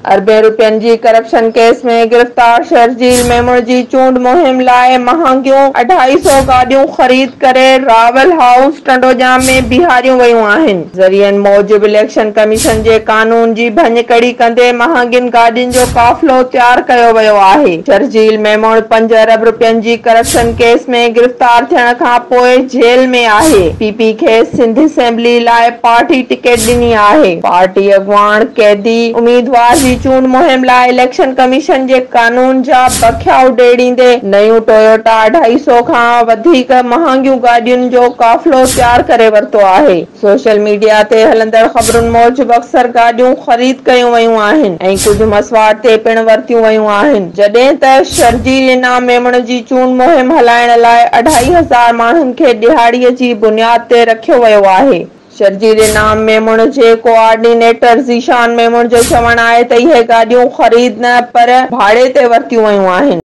अरबें रुपयनि जी corruption case में गिरफ़्तार शर्जील मेमण जी चूंड मुहिम लाइ महांगियूं 250 गाॾियूं ख़रीद करे रावल हाउस टंडोजा में बीहारियूं वयूं आहिनि। ज़रियनि मूजिब इलेक्शन कमीशन जे कानून जी भञकड़ी कंदे महांगियुनि गाॾियुनि जो काफ़िलो तयारु कयो वियो आहे। शर्जील मेमण 5 अरब रुपयनि जी करप्शन केस में गिरफ़्तार थियण खां पोइ जेल में आहे। पीपी खे सिंध असेंबली लाइ पार्टी टिकट ॾिनी आहे। पार्टी अॻुवाण कैदी उम्मीदवार जी चूंड मुहिम लाइ इलेक्शन कमीशन जे कानून जा बखिया उडेड़ींदे नयूं टोयोटा 250 खां वधीक महांगियूं गाॾियुनि जो काफ़िलो तयारु करे वरितो आहे। सोशल मीडिया ते हलंदड़ ख़बरुनि मूजिब अक्सर गाॾियूं ख़रीद कयूं वयूं आहिनि ऐं कुझु मसवाड़ ते पिण वरितियूं वयूं आहिनि, जॾहिं त शर्जील इनाम मेमण जी चूंड मुहिम हलाइण लाइ 2500 माण्हुनि खे दिहाड़ीअ जी बुनियाद ते रखियो वियो आहे। शर्जील इनाम मेमण जे कोऑर्डिनेटर ज़ीशान मेमण जो चवणु आहे त इहे गाॾियूं ख़रीद न पर भाड़े ते वरितियूं वयूं आहिनि।